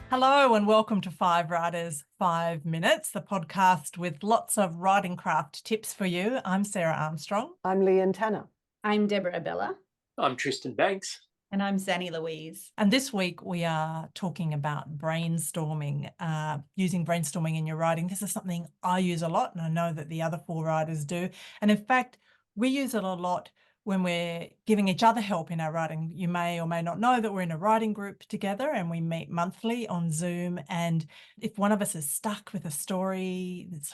Hello and welcome to Five Writers, 5 Minutes, the podcast with lots of writing craft tips for you. I'm Sarah Armstrong. I'm Lian Tanner. I'm Deborah Abela. I'm Tristan Bancks. And I'm Zanni Louise. And this week we are talking about brainstorming, using brainstorming in your writing. This is something I use a lot, and I know that the other 4 writers do. And in fact, we use it a lot when we're giving each other help in our writing. You may or may not know that we're in a writing group together and we meet monthly on Zoom. And if one of us is stuck with a story that's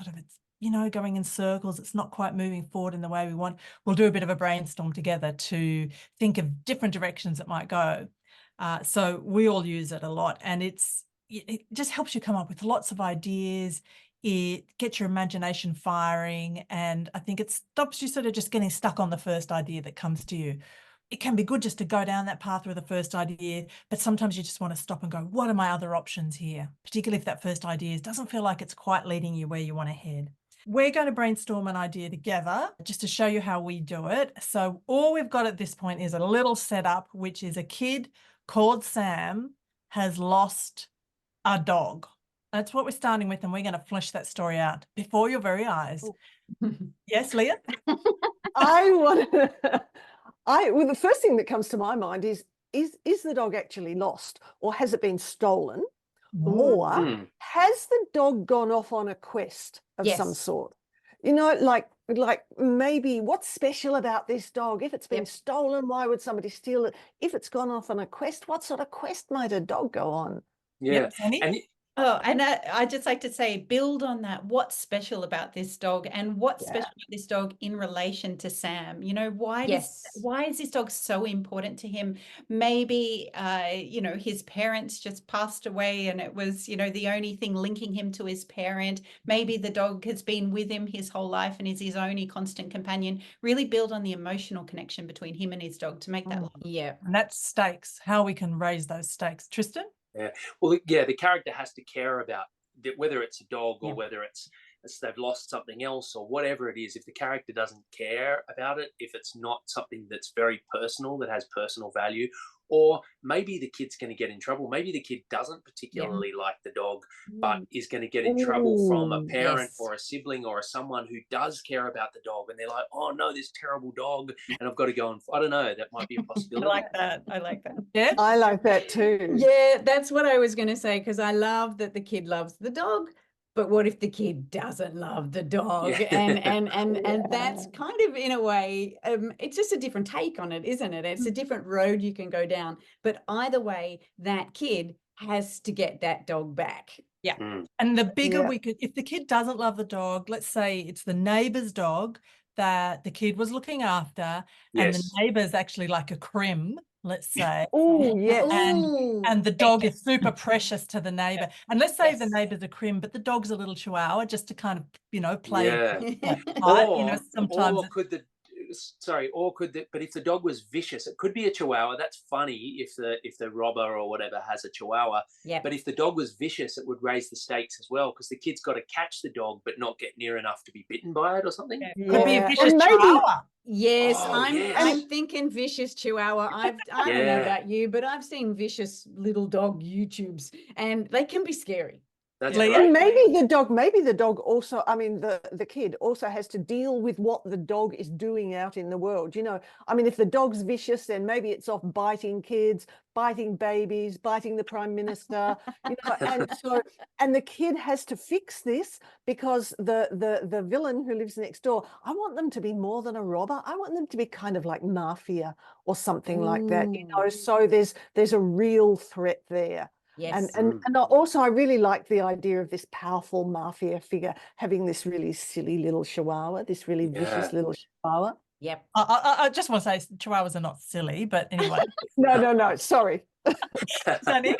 going in circles, it's not quite moving forward in the way we want, we'll do a bit of a brainstorm together to think of different directions it might go. So we all use it a lot, and it just helps you come up with lots of ideas. It gets your imagination firing, and I think it stops you sort of just getting stuck on the first idea that comes to you. It can be good just to go down that path with the first idea, but sometimes you just want to stop and go, what are my other options here? Particularly if that first idea doesn't feel like it's quite leading you where you want to head. We're going to brainstorm an idea together just to show you how we do it. So all we've got at this point is a little setup, which is a kid called Sam has lost a dog. That's what we're starting with, and we're going to flesh that story out before your very eyes. Yes, Leah? Well, the first thing that comes to my mind is the dog actually lost, or has it been stolen? Or has the dog gone off on a quest of some sort? You know, like maybe what's special about this dog? If it's been stolen, why would somebody steal it? If it's gone off on a quest, what sort of quest might a dog go on? Yeah. And I'd just like to say, build on that. What's special about this dog, and what's special about this dog in relation to Sam? You know, why is this dog so important to him? Maybe, his parents just passed away and it was, the only thing linking him to his parent. Maybe the dog has been with him his whole life and is his only constant companion. Really build on the emotional connection between him and his dog to make that. And that's stakes, how we can raise those stakes. Tristan? Yeah. Well, the character has to care about whether it's a dog or whether it's they've lost something else or whatever it is. If the character doesn't care about it, if it's not something that's very personal, that has personal value, or maybe the kid's going to get in trouble. Maybe the kid doesn't particularly like the dog, but is going to get in trouble from a parent or a sibling or someone who does care about the dog. And they're like, oh no, this terrible dog. And I've got to go and, I don't know, that might be a possibility. I like that. Yeah, I like that too. Yeah, that's what I was going to say, because I love that the kid loves the dog. But what if the kid doesn't love the dog? And that's kind of, in a way, it's just a different take on it, isn't it? It's a different road you can go down. But either way, that kid has to get that dog back. Yeah. And the bigger if the kid doesn't love the dog, let's say it's the neighbor's dog that the kid was looking after, and the neighbor's actually like a crim, let's say. Oh, yes. And the dog is super precious to the neighbor. And let's say the neighbor's a crim, but the dog's a little chihuahua, just to kind of, play. Sometimes. But if the dog was vicious, it could be a chihuahua. That's funny if the robber or whatever has a chihuahua. Yeah. But if the dog was vicious, it would raise the stakes as well, because the kid's got to catch the dog but not get near enough to be bitten by it or something. Yeah. Could be a vicious chihuahua. Yes, I'm thinking vicious chihuahua. I don't know about you, but I've seen vicious little dog YouTubes, and they can be scary. That's and maybe the dog also, the kid also has to deal with what the dog is doing out in the world. If the dog's vicious, then maybe it's off biting kids, biting babies, biting the prime minister, and the kid has to fix this, because the villain who lives next door, I want them to be more than a robber. I want them to be kind of like mafia or something like that, so there's a real threat there. Yes. And also I really like the idea of this powerful mafia figure having this really silly little chihuahua, this really vicious little chihuahua. Yep. I just want to say chihuahuas are not silly, but anyway. No, sorry. The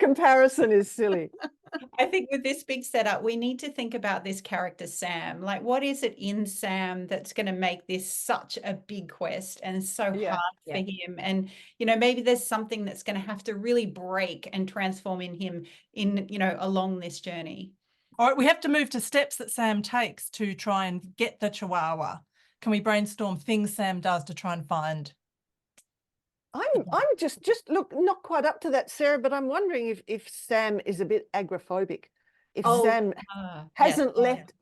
comparison is silly. I think with this big setup, we need to think about this character, Sam. Like, what is it in Sam that's going to make this such a big quest and so hard for him? And, maybe there's something that's going to have to really break and transform in him along this journey. All right, we have to move to steps that Sam takes to try and get the chihuahua. Can we brainstorm things Sam does to try and find I'm just look, not quite up to that, Sarah, but I'm wondering if Sam is a bit agoraphobic. If Sam hasn't left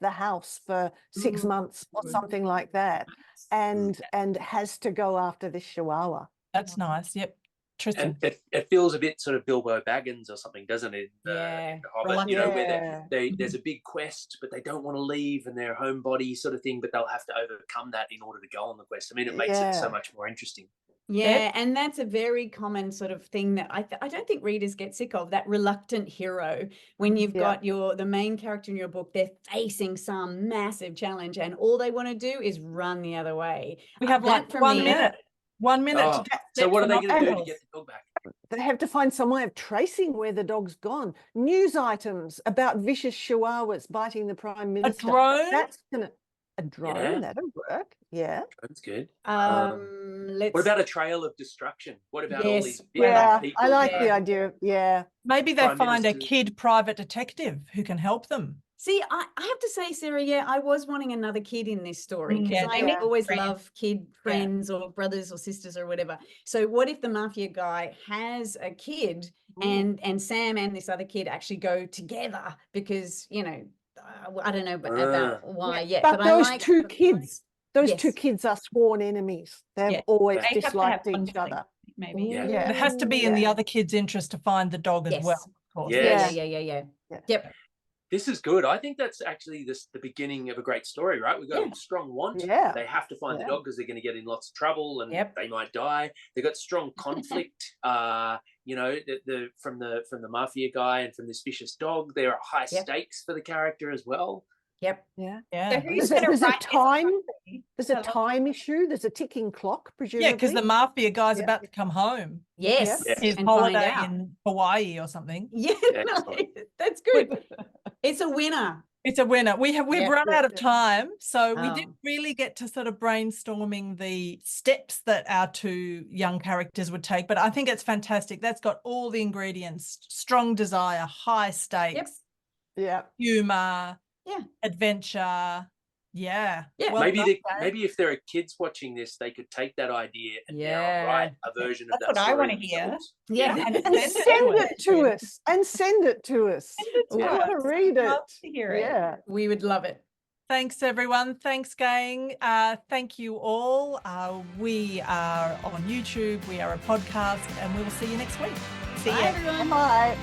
the house for 6 months or something like that, and has to go after this Chihuahua. That's nice. Yep. Tristan. And it feels a bit sort of Bilbo Baggins or something, doesn't it? In the Hobbit, you know, where there's a big quest, but they don't want to leave, and they're homebody sort of thing, but they'll have to overcome that in order to go on the quest. I mean, it makes it so much more interesting. Yeah, and that's a very common sort of thing that I don't think readers get sick of, that reluctant hero. When you've got the main character in your book, they're facing some massive challenge and all they want to do is run the other way. We have like 1 minute. 1 minute to get so what are they going to do to get the dog back? They have to find some way of tracing where the dog's gone. News items about vicious chihuahuas biting the Prime Minister. A drone? That's a drone, that'll work. Yeah. That's good. What about a trail of destruction? What about all these people? I like the idea. Yeah. Maybe they Prime find Minister. a kid private detective who can help them. See, I have to say, Sarah, I was wanting another kid in this story because I always love kid friends or brothers or sisters or whatever. So what if the mafia guy has a kid and Sam and this other kid actually go together because, you know, I don't know about why yet. But those I like two kids, those two Yes. kids are sworn enemies. They've always They have to have disliked each conflict, other. maybe. Yeah. It has to be in the other kid's interest to find the dog as Yes. well, of course. Yes. Yeah. Yep. This is good. I think that's actually the beginning of a great story, right? We've got a strong want. Yeah. They have to find the dog because they're going to get in lots of trouble and they might die. They've got strong conflict. You know, from the mafia guy and from this vicious dog. There are high stakes for the character as well. Yep. Yeah. So who's going to There's a write time. There's a time issue. There's a ticking clock, presumably. Yeah, because the mafia guy's about to come home. Yes. His And find holiday out. in Hawaii or something. Yeah, that's good. It's a winner. It's a winner. We've run out of time, so we Oh. didn't really get to sort of brainstorming the steps that our two young characters would take, but I think it's fantastic. That's got all the ingredients: strong desire, high stakes, humor, adventure. Yeah. Yeah. Well maybe done, Dave. maybe if there are kids watching this, they could take that idea and now write a version of That's that what I story wanna hear. themselves. Yeah. And And send it to us. And send it to us. to I want to us. read it. Love to hear it. Yeah. We would love it. Thanks, everyone. Thanks, gang. Thank you all. We are on YouTube. We are a podcast, and we will see you next week. See Bye, ya. everyone. Bye.